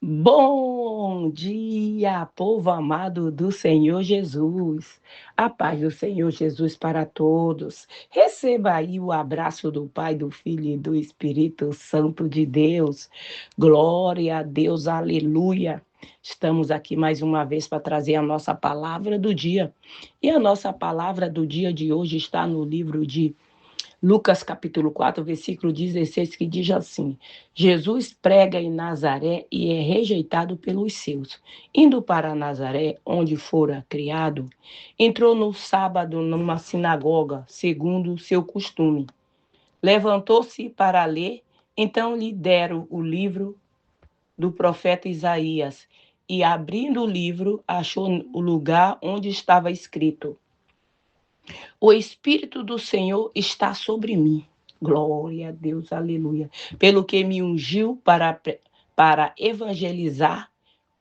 Bom dia, povo amado do Senhor Jesus. A paz do Senhor Jesus para todos. Receba aí o abraço do Pai, do Filho e do Espírito Santo de Deus. Glória a Deus, aleluia. Estamos aqui mais uma vez para trazer a nossa palavra do dia. E a nossa palavra do dia de hoje está no livro de Lucas capítulo 4, versículo 16, que diz assim: Jesus prega em Nazaré e é rejeitado pelos seus. Indo para Nazaré, onde fora criado, entrou no sábado numa sinagoga, segundo o seu costume. Levantou-se para ler, então lhe deram o livro do profeta Isaías, e abrindo o livro, achou o lugar onde estava escrito: O Espírito do Senhor está sobre mim. Glória a Deus, aleluia. Pelo que me ungiu para evangelizar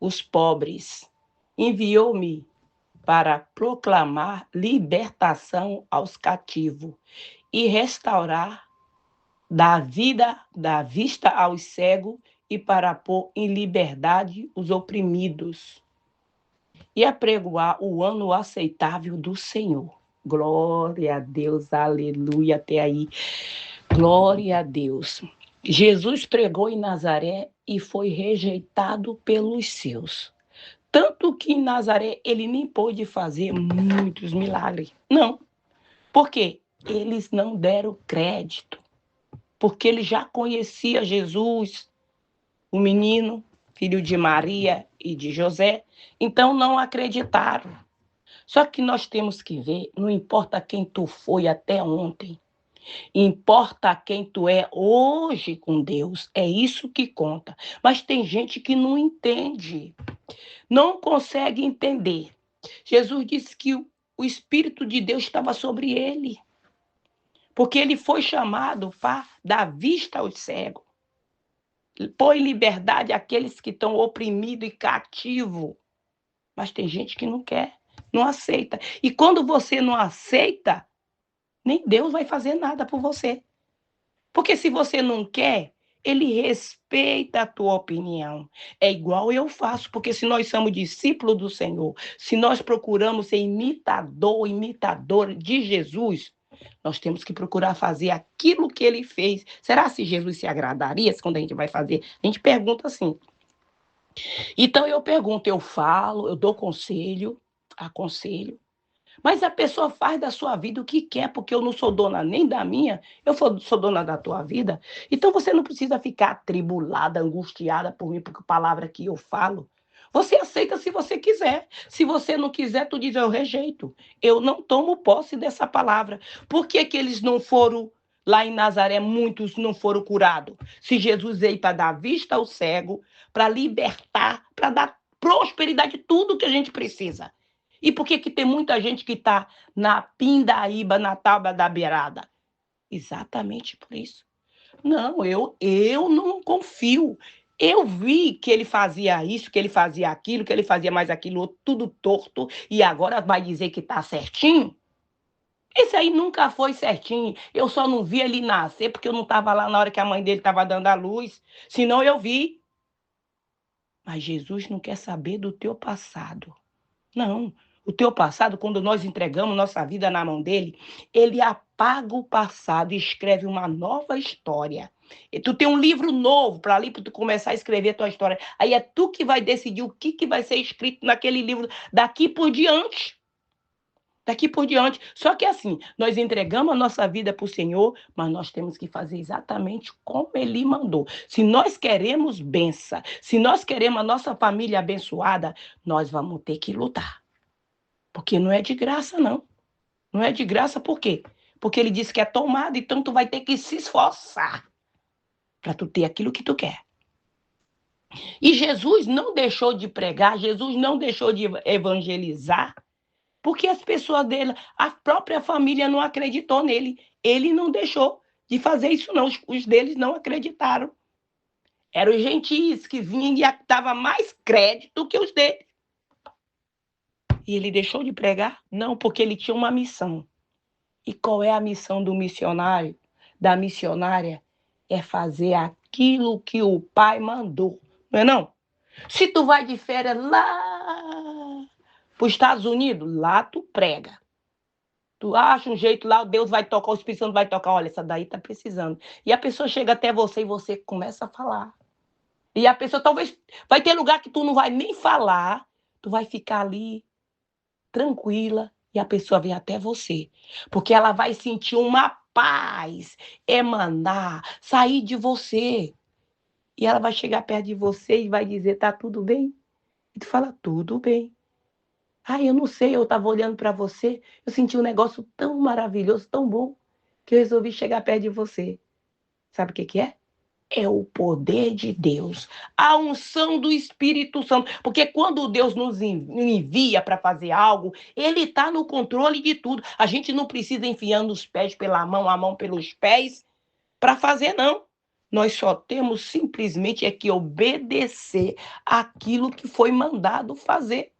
os pobres. Enviou-me para proclamar libertação aos cativos e restaurar da vista aos cegos e para pôr em liberdade os oprimidos e apregoar o ano aceitável do Senhor. Glória a Deus, aleluia, até aí. Glória a Deus. Jesus pregou em Nazaré e foi rejeitado pelos seus. Tanto que em Nazaré ele nem pôde fazer muitos milagres. Não. Por quê? Eles não deram crédito. Porque ele já conhecia Jesus, o menino, filho de Maria e de José. Então não acreditaram. Só que nós temos que ver, não importa quem tu foi até ontem, importa quem tu é hoje com Deus, é isso que conta. Mas tem gente que não entende, não consegue entender. Jesus disse que o Espírito de Deus estava sobre ele, porque ele foi chamado para dar vista aos cegos, pôr em liberdade aqueles que estão oprimidos e cativos. Mas tem gente que não quer, não aceita. E quando você não aceita, nem Deus vai fazer nada por você. Porque se você não quer, ele respeita a tua opinião. É igual eu faço, porque se nós somos discípulos do Senhor, se nós procuramos ser imitador de Jesus, nós temos que procurar fazer aquilo que ele fez. Será se Jesus se agradaria quando a gente vai fazer? A gente pergunta assim. Então eu pergunto, eu falo, eu dou conselho, aconselho, mas a pessoa faz da sua vida o que quer, porque eu não sou dona nem da minha, eu sou dona da tua vida. Então você não precisa ficar atribulada, angustiada por mim, porque a palavra que eu falo. Você aceita se você quiser. Se você não quiser, tu diz, eu rejeito. Eu não tomo posse dessa palavra. Por que, que eles não foram lá em Nazaré, muitos não foram curados? Se Jesus veio para dar vista ao cego, para libertar, para dar prosperidade, tudo que a gente precisa. E por que, que tem muita gente que está na pindaíba, na tábua da beirada? Exatamente por isso. Não, eu não confio. Eu vi que ele fazia isso, que ele fazia aquilo, que ele fazia mais aquilo, tudo torto, e agora vai dizer que está certinho? Esse aí nunca foi certinho. Eu só não vi ele nascer porque eu não estava lá na hora que a mãe dele estava dando a luz. Senão eu vi. Mas Jesus não quer saber do teu passado. Não. O teu passado, quando nós entregamos nossa vida na mão dele, ele apaga o passado e escreve uma nova história. E tu tem um livro novo para ali, para tu começar a escrever a tua história. Aí é tu que vai decidir o que vai ser escrito naquele livro daqui por diante. Daqui por diante. Só que assim, nós entregamos a nossa vida para o Senhor, mas nós temos que fazer exatamente como Ele mandou. Se nós queremos bênção, se nós queremos a nossa família abençoada, nós vamos ter que lutar. Porque não é de graça, não. Não é de graça por quê? Porque ele disse que é tomado, então tu vai ter que se esforçar para tu ter aquilo que tu quer. E Jesus não deixou de pregar, Jesus não deixou de evangelizar, porque as pessoas dele, a própria família não acreditou nele. Ele não deixou de fazer isso, não. Os deles não acreditaram. Eram os gentios que vinham e davam mais crédito que os dele. E ele deixou de pregar? Não, porque ele tinha uma missão. E qual é a missão do missionário, da missionária? É fazer aquilo que o pai mandou, não é não? Se tu vai de férias lá para os Estados Unidos, lá tu prega. Tu acha um jeito lá, Deus vai tocar, o Espírito Santo vai tocar, olha, essa daí tá precisando. E a pessoa chega até você e você começa a falar. E a pessoa talvez vai ter lugar que tu não vai nem falar, tu vai ficar ali tranquila e a pessoa vem até você, porque ela vai sentir uma paz emanar, sair de você. E ela vai chegar perto de você e vai dizer: tá tudo bem? E tu fala: tudo bem. Ah, eu não sei, eu estava olhando para você, eu senti um negócio tão maravilhoso, tão bom, que eu resolvi chegar perto de você. Sabe o que que é? É o poder de Deus, a unção do Espírito Santo. Porque quando Deus nos envia para fazer algo, Ele está no controle de tudo. A gente não precisa enfiando os pés pela mão, a mão pelos pés, para fazer, não. Nós só temos simplesmente é que obedecer aquilo que foi mandado fazer.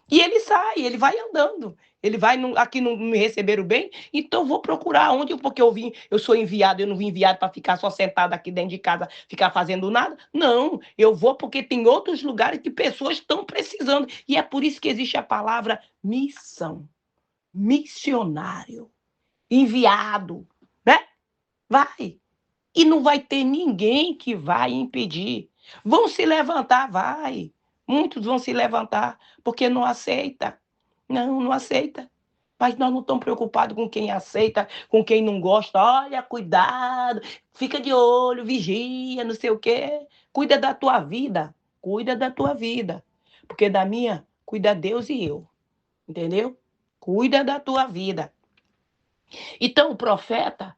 E ele sai, ele vai andando. Ele vai, aqui não me receberam bem, então vou procurar onde, porque eu sou enviado, eu não vim enviado para ficar só sentado aqui dentro de casa, ficar fazendo nada. Não, eu vou porque tem outros lugares que pessoas estão precisando. E é por isso que existe a palavra missão, missionário, enviado, né? Vai. E não vai ter ninguém que vai impedir. Vão se levantar, vai. Muitos vão se levantar, porque não aceita. Não aceita. Mas nós não estamos preocupados com quem aceita, com quem não gosta. Olha, cuidado, fica de olho, vigia, não sei o quê. Cuida da tua vida, cuida da tua vida. Porque da minha, cuida Deus e eu. Entendeu? Cuida da tua vida. Então, o profeta,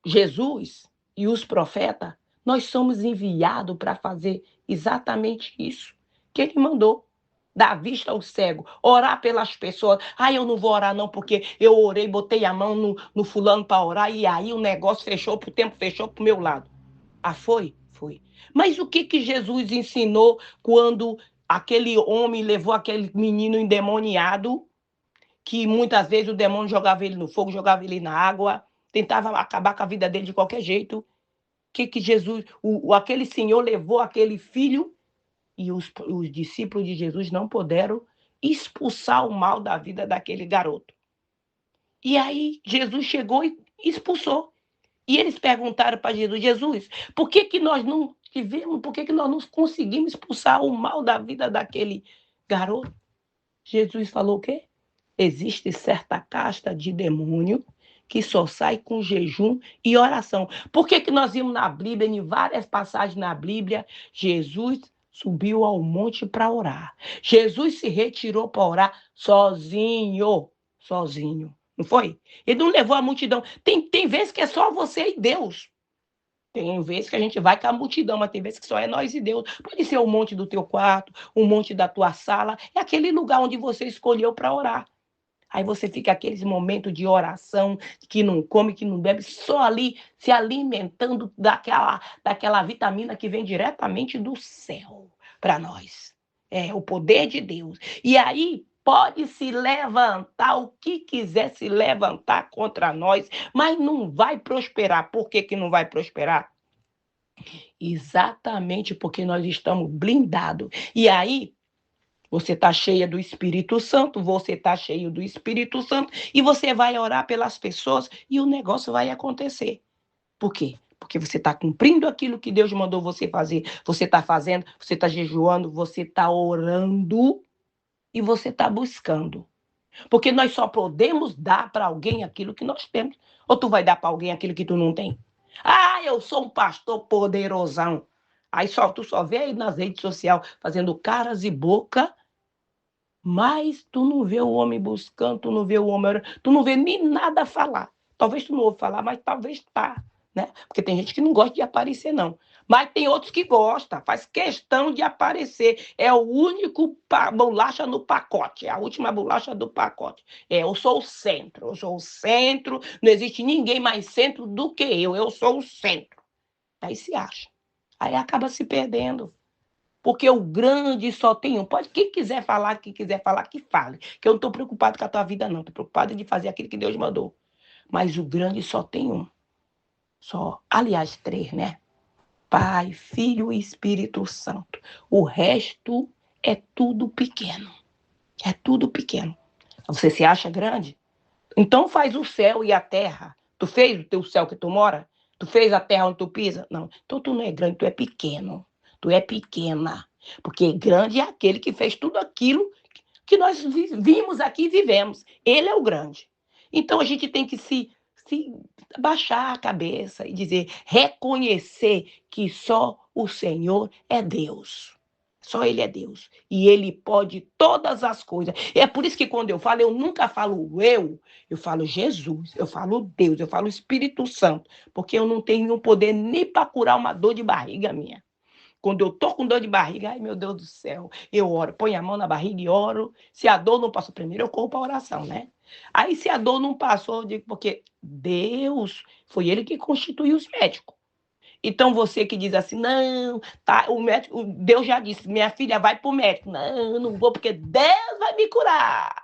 Jesus e os profetas, nós somos enviados para fazer exatamente isso que ele mandou. Dar vista ao cego, orar pelas pessoas. Ah, eu não vou orar não, porque eu orei, botei a mão no fulano para orar e aí o negócio fechou, o tempo fechou para o meu lado. Ah, foi? Foi. Mas o que Jesus ensinou quando aquele homem levou aquele menino endemoniado, que muitas vezes o demônio jogava ele no fogo, jogava ele na água, tentava acabar com a vida dele de qualquer jeito? O que Jesus, aquele senhor levou aquele filho e os discípulos de Jesus não puderam expulsar o mal da vida daquele garoto. E aí Jesus chegou e expulsou. E eles perguntaram para Jesus: Jesus, por que que nós não tivemos, por que que nós não conseguimos expulsar o mal da vida daquele garoto? Jesus falou o quê? Existe certa casta de demônio que só sai com jejum e oração. Por que que nós vimos na Bíblia, em várias passagens na Bíblia, Jesus subiu ao monte para orar. Jesus se retirou para orar sozinho, sozinho. Não foi? Ele não levou a multidão. Tem vezes que é só você e Deus. Tem vezes que a gente vai com a multidão, mas tem vezes que só é nós e Deus. Pode ser um monte do teu quarto, um monte da tua sala. É aquele lugar onde você escolheu para orar. Aí você fica aqueles momentos de oração, que não come, que não bebe, só ali se alimentando daquela vitamina que vem diretamente do céu para nós. É o poder de Deus. E aí pode se levantar o que quiser se levantar contra nós, mas não vai prosperar. Por que que não vai prosperar? Exatamente porque nós estamos blindados. E aí você está cheia do Espírito Santo, você está cheio do Espírito Santo, e você vai orar pelas pessoas e o negócio vai acontecer. Por quê? Porque você está cumprindo aquilo que Deus mandou você fazer. Você está fazendo, você está jejuando, você está orando e você está buscando. Porque nós só podemos dar para alguém aquilo que nós temos. Ou tu vai dar para alguém aquilo que tu não tem? Ah, eu sou um pastor poderosão. Aí tu só vê aí nas redes sociais fazendo caras e boca, mas tu não vê o homem buscando, tu não vê o homem orando, tu não vê nem nada falar. Talvez tu não ouve falar, mas talvez tá, né? Porque tem gente que não gosta de aparecer, não. Mas tem outros que gostam, faz questão de aparecer. É o único bolacha no pacote, é a última bolacha do pacote. Eu sou o centro, não existe ninguém mais centro do que eu sou o centro. Aí se acha. Aí acaba se perdendo. Porque o grande só tem um. Pode, quem quiser falar, que fale. Que eu não estou preocupado com a tua vida, não. Estou preocupado de fazer aquilo que Deus mandou. Mas o grande só tem um. Só. Aliás, três, né? Pai, Filho e Espírito Santo. O resto é tudo pequeno. É tudo pequeno. Você se acha grande? Então faz o céu e a terra. Tu fez o teu céu que tu mora? Tu fez a terra onde tu pisa? Não. Então tu não é grande, tu é pequeno. Tu é pequena. Porque grande é aquele que fez tudo aquilo que nós vimos aqui e vivemos. Ele é o grande. Então a gente tem que se baixar a cabeça e dizer, reconhecer que só o Senhor é Deus. Só Ele é Deus. E Ele pode todas as coisas. É por isso que quando eu nunca falo eu falo Jesus, eu falo Deus, eu falo Espírito Santo. Porque eu não tenho poder nem para curar uma dor de barriga minha. Quando eu tô com dor de barriga, ai meu Deus do céu, eu oro, ponho a mão na barriga e oro. Se a dor não passou primeiro, eu corro para a oração, né? Aí se a dor não passou, eu digo, porque Deus, foi Ele que constituiu os médicos. Então você que diz assim, não, tá, o médico, Deus já disse, minha filha vai pro médico. Não, eu não vou porque Deus vai me curar.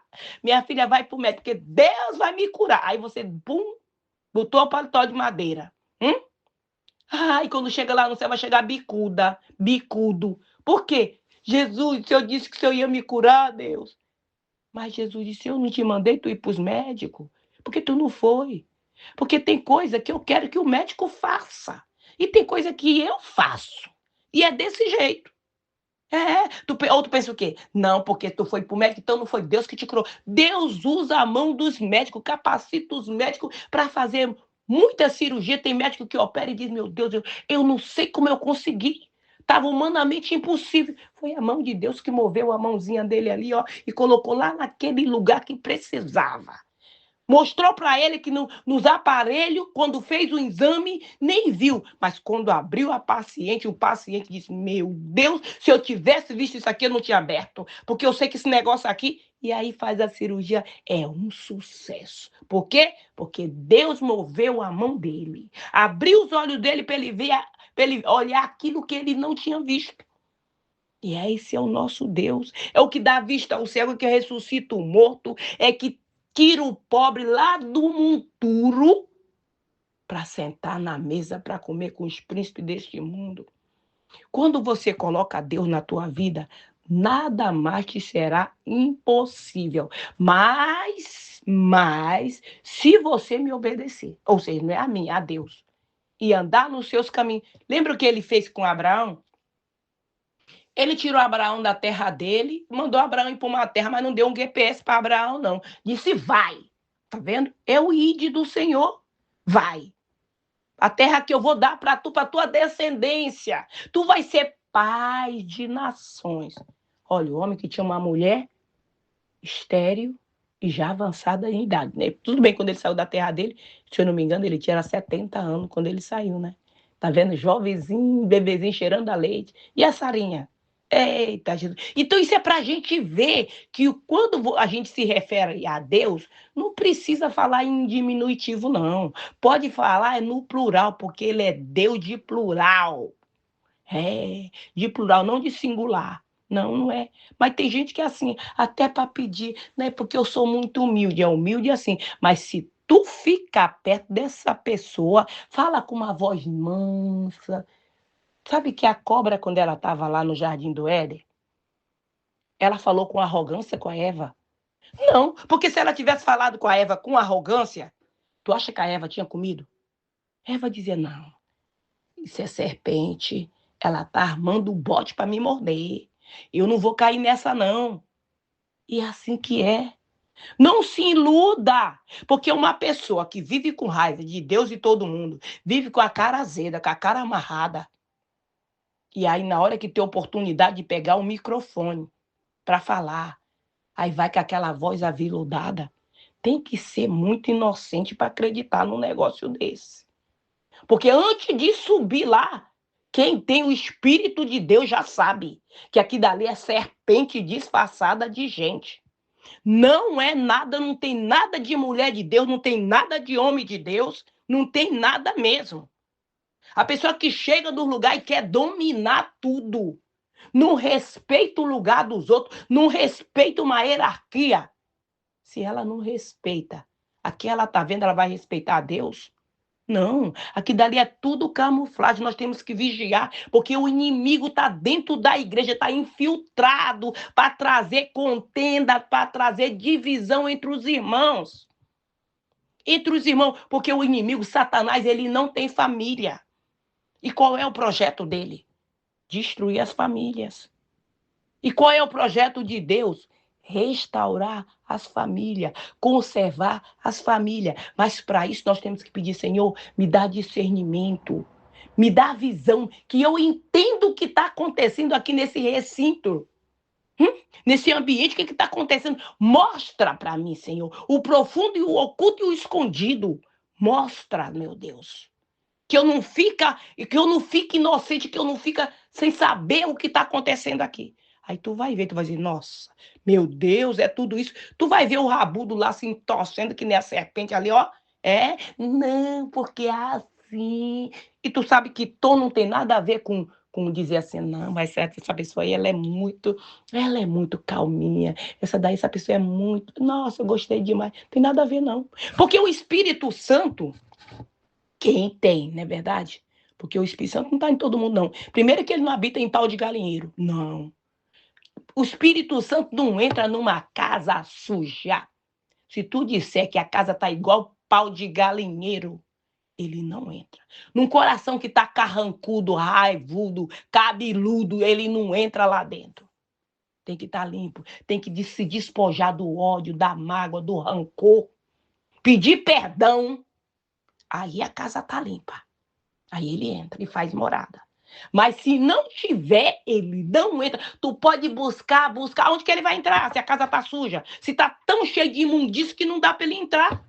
Minha filha vai pro médico porque Deus vai me curar. Aí você, pum, botou o paletó de madeira. Ai, quando chega lá no céu vai chegar bicuda, bicudo. Por quê? Jesus, o Senhor disse que o Senhor ia me curar, Deus. Mas Jesus disse, eu não te mandei tu ir para os médicos, porque tu não foi. Porque tem coisa que eu quero que o médico faça. E tem coisa que eu faço. E é desse jeito. Ou tu pensa o quê? Não, porque tu foi pro médico, então não foi Deus que te curou. Deus usa a mão dos médicos, capacita os médicos para fazer muita cirurgia. Tem médico que opera e diz, meu Deus, eu não sei como eu consegui. Estava humanamente impossível. Foi a mão de Deus que moveu a mãozinha dele ali, ó, e colocou lá naquele lugar que precisava. Mostrou para ele que nos aparelhos, quando fez o exame, nem viu. Mas quando abriu a paciente, o paciente disse, meu Deus, se eu tivesse visto isso aqui, eu não tinha aberto. Porque eu sei que esse negócio aqui... E aí faz a cirurgia, é um sucesso. Por quê? Porque Deus moveu a mão dele. Abriu os olhos dele para ele ver, para ele olhar aquilo que ele não tinha visto. E esse é o nosso Deus. É o que dá vista ao cego, que ressuscita o morto, é que tira o pobre lá do monturo para sentar na mesa para comer com os príncipes deste mundo. Quando você coloca Deus na tua vida, nada mais te será impossível. Mas, se você me obedecer, ou seja, não é a mim, é a Deus, e andar nos seus caminhos. Lembra o que ele fez com Abraão? Ele tirou Abraão da terra dele, mandou Abraão ir para uma terra, mas não deu um GPS para Abraão, não. Disse, vai. Tá vendo? É o ide do Senhor. Vai. A terra que eu vou dar para tu, para tua descendência. Tu vai ser pai de nações. Olha, o homem que tinha uma mulher estéril e já avançada em idade, né? Tudo bem, quando ele saiu da terra dele, se eu não me engano, ele tinha 70 anos quando ele saiu, né? Tá vendo? Jovenzinho, bebezinho cheirando a leite. E a Sarinha? Eita, Jesus. Então, isso é para a gente ver que quando a gente se refere a Deus, não precisa falar em diminutivo, não. Pode falar no plural, porque ele é Deus de plural. De plural, não de singular. Não, não é. Mas tem gente que é assim, até para pedir, né? Porque eu sou muito humilde, é humilde assim. Mas se tu ficar perto dessa pessoa, fala com uma voz mansa. Sabe que a cobra, quando ela estava lá no Jardim do Éden, ela falou com arrogância com a Eva? Não, porque se ela tivesse falado com a Eva com arrogância, tu acha que a Eva tinha comido? Eva dizia, não, isso é serpente, ela tá armando o bote para me morder. Eu não vou cair nessa, não. E é assim que é. Não se iluda, porque uma pessoa que vive com raiva de Deus e todo mundo, vive com a cara azeda, com a cara amarrada, e aí na hora que tem oportunidade de pegar o microfone para falar, aí vai com aquela voz aviludada, tem que ser muito inocente para acreditar num negócio desse. Porque antes de subir lá, quem tem o Espírito de Deus já sabe que aqui dali é serpente disfarçada de gente. Não é nada, não tem nada de mulher de Deus, não tem nada de homem de Deus, não tem nada mesmo. A pessoa que chega do lugar e quer dominar tudo, não respeita o lugar dos outros, não respeita uma hierarquia. Se ela não respeita, aqui ela está vendo, ela vai respeitar a Deus? Não, aqui dali é tudo camuflagem, nós temos que vigiar, porque o inimigo está dentro da igreja, está infiltrado para trazer contenda, para trazer divisão entre os irmãos. Entre os irmãos, porque o inimigo, Satanás, ele não tem família. E qual é o projeto dele? Destruir as famílias. E qual é o projeto de Deus? Restaurar as famílias, conservar as famílias. Mas para isso nós temos que pedir, Senhor, me dá discernimento, me dá visão, que eu entenda o que está acontecendo aqui nesse recinto. Nesse ambiente, o que está acontecendo? Mostra para mim, Senhor, o profundo e o oculto e o escondido. Mostra, meu Deus. Que eu não fique inocente, que eu não fique sem saber o que está acontecendo aqui. Aí tu vai ver, tu vai dizer, nossa, meu Deus, é tudo isso. Tu vai ver o rabudo lá se entorcendo que nem a serpente ali, ó. É? Não, porque é assim. E tu sabe que tom não tem nada a ver com dizer assim, não, mas essa pessoa aí, ela é muito calminha. Essa pessoa é muito, nossa, eu gostei demais. Tem nada a ver, não. Porque o Espírito Santo, quem tem, não é verdade? Porque o Espírito Santo não está em todo mundo, não. Primeiro que ele não habita em pau de galinheiro. Não. O Espírito Santo não entra numa casa suja. Se tu disser que a casa está igual pau de galinheiro, ele não entra. Num coração que está carrancudo, raivudo, cabeludo, ele não entra lá dentro. Tem que estar limpo. Tem que se despojar do ódio, da mágoa, do rancor. Pedir perdão. Aí a casa está limpa. Aí ele entra e faz morada. Mas se não tiver, ele não entra. Tu pode buscar. Onde que ele vai entrar? Se a casa tá suja. Se tá tão cheio de imundício que não dá para ele entrar.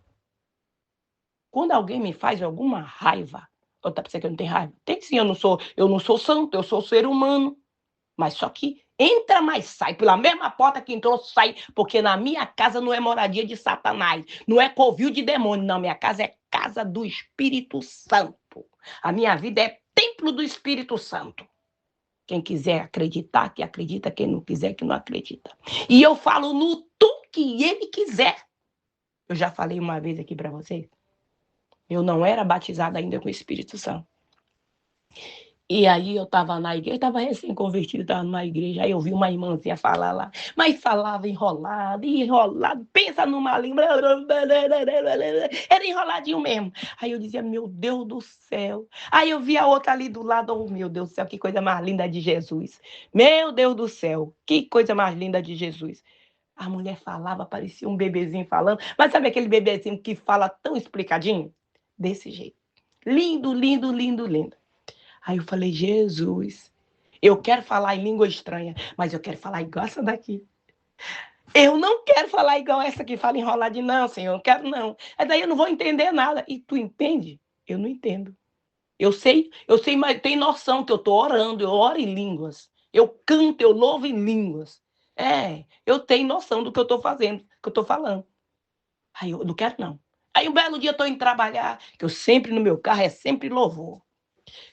Quando alguém me faz alguma raiva, eu tá pensando que eu não tenho raiva? Tem sim, eu não sou santo, eu sou ser humano. Mas só que entra, mas sai. Pela mesma porta que entrou, sai. Porque na minha casa não é moradia de Satanás. Não é covil de demônio. Não, minha casa é casa do Espírito Santo. A minha vida é templo do Espírito Santo. Quem quiser acreditar, que acredita. Quem não quiser, que não acredita. E eu falo no tom que ele quiser. Eu já falei uma vez aqui para vocês. Eu não era batizada ainda com o Espírito Santo. E aí eu estava na igreja, estava recém-convertida, estava numa igreja, aí eu vi uma irmãzinha falar lá, mas falava enrolado, pensa numa língua, era enroladinho mesmo. Aí eu dizia, meu Deus do céu. Aí eu vi a outra ali do lado, oh meu Deus do céu, que coisa mais linda de Jesus. Meu Deus do céu, que coisa mais linda de Jesus. A mulher falava, parecia um bebezinho falando, mas sabe aquele bebezinho que fala tão explicadinho? Desse jeito. Lindo, lindo, lindo, lindo. Aí eu falei, Jesus, eu quero falar em língua estranha, mas eu quero falar igual essa daqui. Eu não quero falar igual essa que fala enroladinho, não, Senhor, eu não quero não. Aí daí eu não vou entender nada. E tu entende? Eu não entendo. Eu sei, mas tem noção que eu estou orando, eu oro em línguas. Eu canto, eu louvo em línguas. Eu tenho noção do que eu estou fazendo, que eu estou falando. Aí eu não quero não. Aí um belo dia eu estou indo trabalhar, que eu sempre no meu carro é sempre louvor.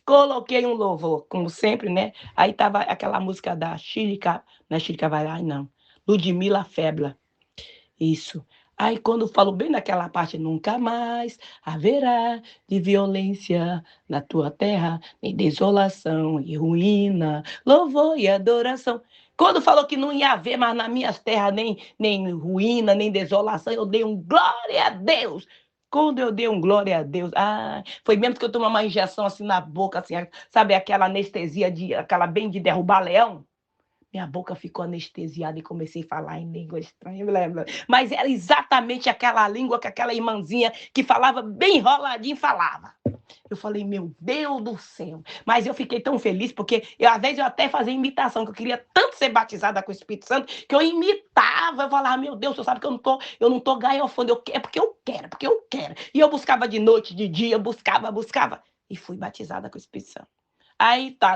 Coloquei um louvor, como sempre, né? Aí tava aquela música da Chile, não é Chile Cavalari, não. Ludmilla Febla. Isso. Aí quando falo bem naquela parte, nunca mais haverá de violência na tua terra, nem desolação e ruína, louvor e adoração. Quando falou que não ia haver mais nas minhas terras nem ruína, nem desolação, eu dei um glória a Deus. Quando eu dei um glória a Deus, foi mesmo que eu tomei uma injeção assim na boca, assim, sabe aquela anestesia, aquela bem de derrubar leão? Minha boca ficou anestesiada e comecei a falar em língua estranha. Mas era exatamente aquela língua que aquela irmãzinha que falava bem enroladinho falava. Eu falei, meu Deus do céu. Mas eu fiquei tão feliz, porque às vezes eu até fazia imitação, que eu queria tanto ser batizada com o Espírito Santo, que eu imitava, eu falava, meu Deus, você sabe que eu não tô gaiofando, é porque eu quero, porque eu quero. E eu buscava de noite, de dia, buscava. E fui batizada com o Espírito Santo. Aí tá,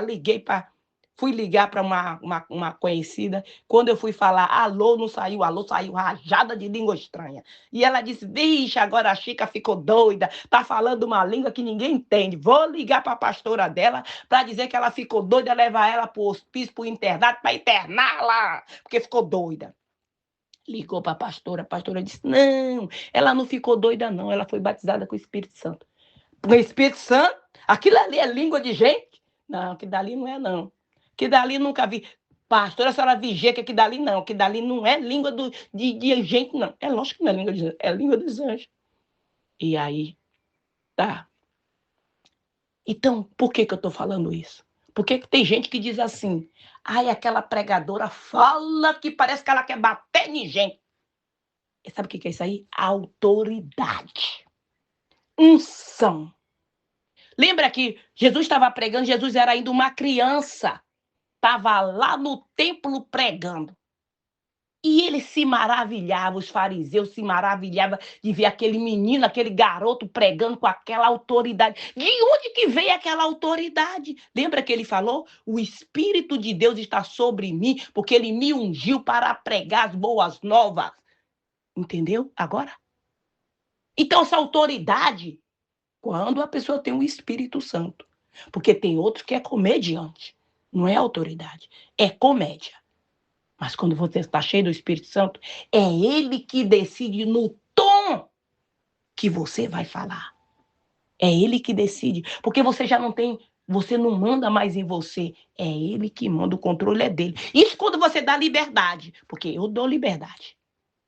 fui ligar para uma conhecida. Quando eu fui falar alô, não saiu alô, saiu rajada de língua estranha. E ela disse, vixe, agora a Chica ficou doida, tá falando uma língua que ninguém entende. Vou ligar para a pastora dela para dizer que ela ficou doida, levar ela para o hospício, para o internato, para internar lá, porque ficou doida. Ligou para a pastora disse, não, ela não ficou doida não, ela foi batizada com o Espírito Santo. No Espírito Santo, aquilo ali é língua de gente? Não, que dali não é, não. Que dali nunca vi. Pastora, a senhora vigia que dali não, que dali não é língua de gente, não. É lógico que não é língua de gente, é língua dos anjos. E aí, tá. Então, por que eu estou falando isso? Porque tem gente que diz assim, ai, aquela pregadora fala que parece que ela quer bater em gente. E sabe o que é isso aí? Autoridade. Unção. Lembra que Jesus estava pregando, Jesus era ainda uma criança. Estava lá no templo pregando. E ele se maravilhava, os fariseus se maravilhavam de ver aquele menino, aquele garoto pregando com aquela autoridade. De onde que veio aquela autoridade? Lembra que ele falou? O Espírito de Deus está sobre mim, porque ele me ungiu para pregar as boas novas. Entendeu agora? Então, essa autoridade, quando a pessoa tem o Espírito Santo. Porque tem outros que é comediante. Não é autoridade, é comédia. Mas quando você está cheio do Espírito Santo, é ele que decide no tom que você vai falar. É ele que decide. Porque você já não tem, você não manda mais em você. É ele que manda, o controle é dele. Isso quando você dá liberdade. Porque eu dou liberdade.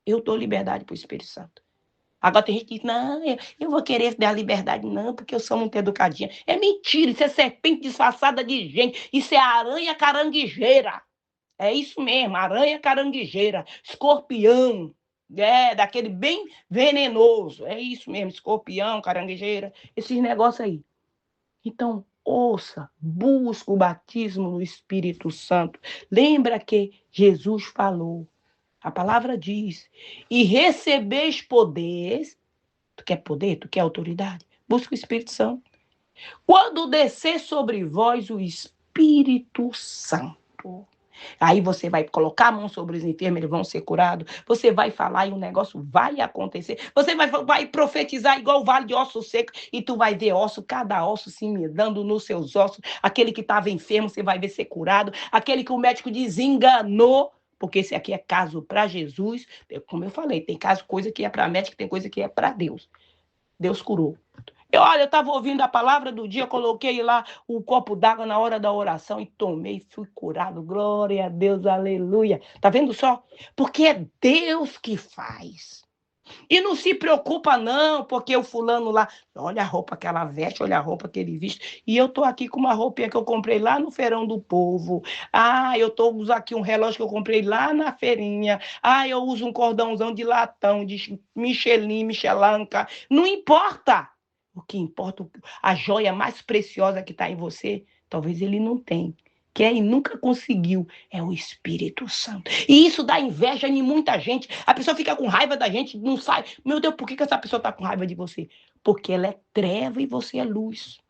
Eu dou liberdade para o Espírito Santo. Agora tem gente que diz, não, eu vou querer dar liberdade, não, porque eu sou muito educadinha. É mentira, isso é serpente disfarçada de gente. Isso é aranha caranguejeira. É isso mesmo, aranha caranguejeira, escorpião, daquele bem venenoso. É isso mesmo, escorpião, caranguejeira, esses negócios aí. Então, ouça, busca o batismo no Espírito Santo. Lembra que Jesus falou, a palavra diz, e recebeis poderes. Tu quer poder? Tu quer autoridade? Busca o Espírito Santo. Quando descer sobre vós o Espírito Santo. Aí você vai colocar a mão sobre os enfermos, eles vão ser curados. Você vai falar e o negócio vai acontecer. Você vai profetizar igual o vale de ossos secos e tu vai ver osso, cada osso se emendando nos seus ossos. Aquele que estava enfermo, você vai ver ser curado. Aquele que o médico desenganou, porque esse aqui é caso para Jesus. Como eu falei, tem caso, coisa que é para médico, tem coisa que é para Deus. Deus curou. Olha, eu estava ouvindo a palavra do dia, coloquei lá um copo d'água na hora da oração e tomei, fui curado. Glória a Deus, aleluia. Tá vendo só? Porque é Deus que faz. E não se preocupa não, porque o fulano lá, olha a roupa que ela veste, olha a roupa que ele veste. E eu tô aqui com uma roupinha que eu comprei lá no Feirão do Povo. Ah, eu tô usando aqui um relógio que eu comprei lá na feirinha. Ah, eu uso um cordãozão de latão, de Michelin, Michelanca. Não importa. O que importa, a joia mais preciosa que está em você, talvez ele não tenha. Quer e nunca conseguiu, é o Espírito Santo. E isso dá inveja em muita gente. A pessoa fica com raiva da gente, não sabe. Meu Deus, por que essa pessoa está com raiva de você? Porque ela é treva e você é luz.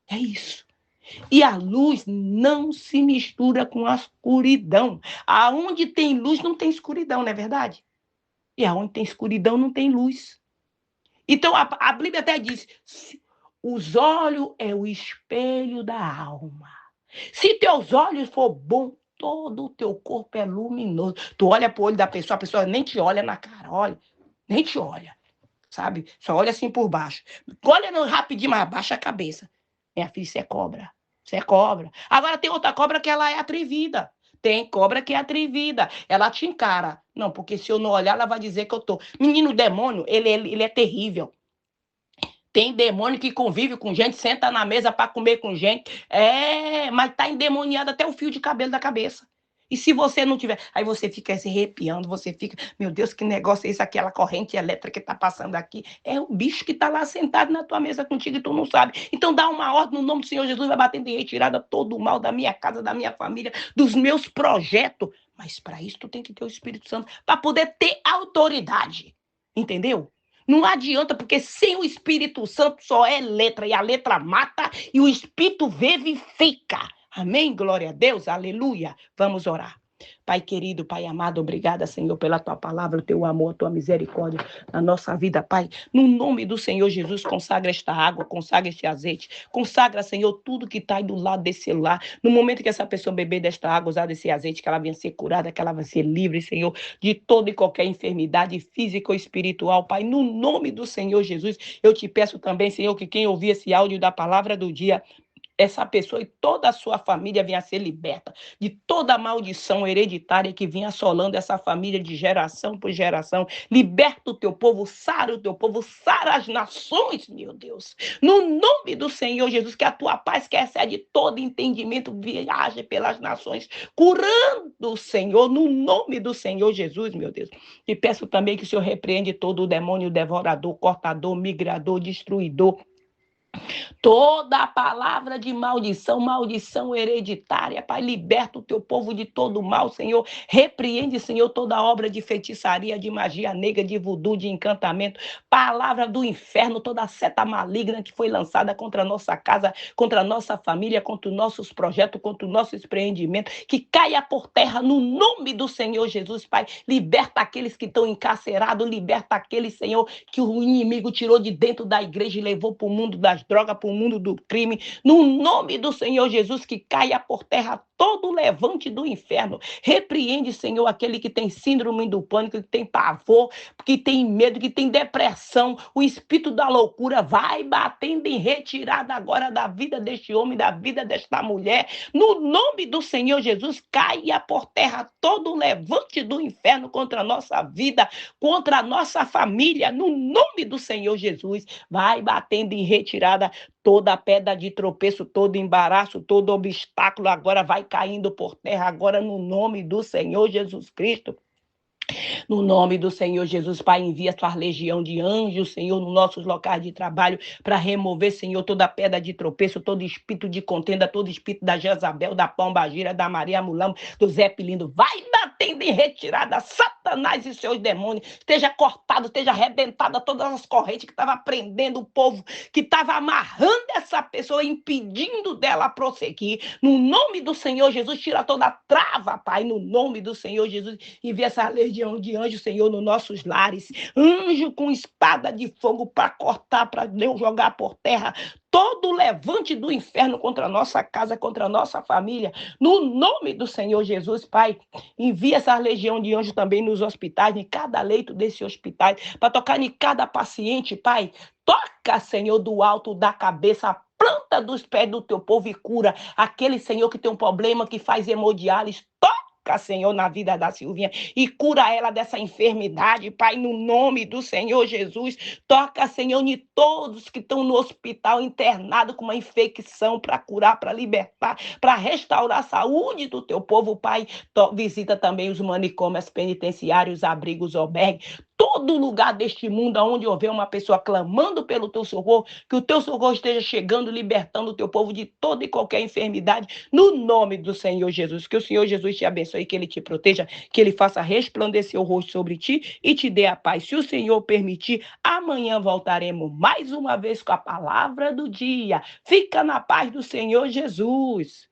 É isso. E a luz não se mistura com a escuridão. Aonde tem luz não tem escuridão, não é verdade? E aonde tem escuridão não tem luz. Então a Bíblia até diz, os olhos é o espelho da alma. Se teus olhos for bom, todo o teu corpo é luminoso. Tu olha pro olho da pessoa, a pessoa nem te olha na cara, olha, nem te olha, sabe? Só olha assim por baixo. Olha rapidinho, mas abaixa a cabeça. Minha filha, você é cobra. Você é cobra. Agora tem outra cobra que ela é atrevida. Tem cobra que é atrevida. Ela te encara. Não, porque se eu não olhar, ela vai dizer que eu tô. Menino demônio, ele é terrível. Tem demônio que convive com gente, senta na mesa para comer com gente. Mas tá endemoniado até o fio de cabelo da cabeça. E se você não tiver, aí você fica se arrepiando, você fica, meu Deus, que negócio é esse, aquela corrente elétrica que tá passando aqui? É o bicho que tá lá sentado na tua mesa contigo e tu não sabe. Então dá uma ordem no nome do Senhor Jesus, vai batendo em retirada todo o mal da minha casa, da minha família, dos meus projetos. Mas para isso tu tem que ter o Espírito Santo, para poder ter autoridade. Entendeu? Não adianta, porque sem o Espírito Santo só é letra, e a letra mata, e o Espírito vivifica. Amém? Glória a Deus, aleluia. Vamos orar. Pai querido, Pai amado, obrigada, Senhor, pela tua palavra, o teu amor, a tua misericórdia na nossa vida, Pai. No nome do Senhor Jesus, consagra esta água, consagra este azeite, consagra, Senhor, tudo que está aí do lado desse lar. No momento que essa pessoa beber desta água, usar desse azeite, que ela venha ser curada, que ela vai ser livre, Senhor, de toda e qualquer enfermidade física ou espiritual, Pai. No nome do Senhor Jesus, eu te peço também, Senhor, que quem ouvir esse áudio da palavra do dia, essa pessoa e toda a sua família venha a ser liberta de toda a maldição hereditária que vinha assolando essa família de geração por geração. Liberta o teu povo, sara o teu povo, sara as nações, meu Deus. No nome do Senhor Jesus, que a tua paz que excede todo entendimento viaje pelas nações, curando, Senhor, no nome do Senhor Jesus, meu Deus. E peço também que o Senhor repreende todo o demônio devorador, cortador, migrador, destruidor, toda a palavra de maldição, maldição hereditária, Pai, liberta o teu povo de todo mal, Senhor. Repreende, Senhor, toda obra de feitiçaria, de magia negra, de voodoo, de encantamento, palavra do inferno, toda seta maligna que foi lançada contra a nossa casa, contra a nossa família, contra os nossos projetos, contra o nosso empreendimento, que caia por terra no nome do Senhor Jesus, Pai. Liberta aqueles que estão encarcerados, liberta aqueles, Senhor, que o inimigo tirou de dentro da igreja e levou para o mundo das drogas, para o mundo do crime. No nome do Senhor Jesus, que caia por terra todo levante do inferno. Repreende, Senhor, aquele que tem síndrome do pânico, que tem pavor, que tem medo, que tem depressão. O espírito da loucura vai batendo em retirada agora da vida deste homem, da vida desta mulher. No nome do Senhor Jesus, caia por terra todo levante do inferno contra a nossa vida, contra a nossa família. No nome do Senhor Jesus, vai batendo em retirada toda pedra de tropeço, todo embaraço, todo obstáculo, agora vai caindo por terra, agora no nome do Senhor Jesus Cristo. No nome do Senhor Jesus, Pai, envia tua legião de anjos, Senhor, nos nossos locais de trabalho, para remover, Senhor, toda pedra de tropeço, todo espírito de contenda, todo espírito da Jezabel, da Pombagira, da Maria Mulamo, do Zé Pilindo. Vai batendo em retirada, Satanás e seus demônios. Esteja cortado, esteja arrebentada todas as correntes que estavam prendendo o povo, que estava amarrando essa pessoa, impedindo dela prosseguir. No nome do Senhor Jesus, tira toda a trava, Pai, no nome do Senhor Jesus, envia essa legião de anjos, Senhor, nos nossos lares. Anjo com espada de fogo para cortar, para jogar por terra todo levante do inferno contra a nossa casa, contra a nossa família. No nome do Senhor Jesus, Pai, envia essa legião de anjos também nos hospitais, em cada leito desse hospital, para tocar em cada paciente, Pai. Toca, Senhor, do alto da cabeça, a planta dos pés do teu povo e cura aquele, Senhor, que tem um problema, que faz hemodiálise. Toca, Senhor, na vida da Silvinha e cura ela dessa enfermidade, Pai, no nome do Senhor Jesus. Toca, Senhor, em todos que estão no hospital internado com uma infecção, para curar, para libertar, para restaurar a saúde do teu povo, Pai. Visita também os manicômios penitenciários, abrigos, albergues, todo lugar deste mundo onde houver uma pessoa clamando pelo teu socorro, que o teu socorro esteja chegando, libertando o teu povo de toda e qualquer enfermidade, no nome do Senhor Jesus. Que o Senhor Jesus te abençoe, que ele te proteja, que ele faça resplandecer o rosto sobre ti e te dê a paz. Se o Senhor permitir, amanhã voltaremos mais uma vez com a palavra do dia. Fica na paz do Senhor Jesus.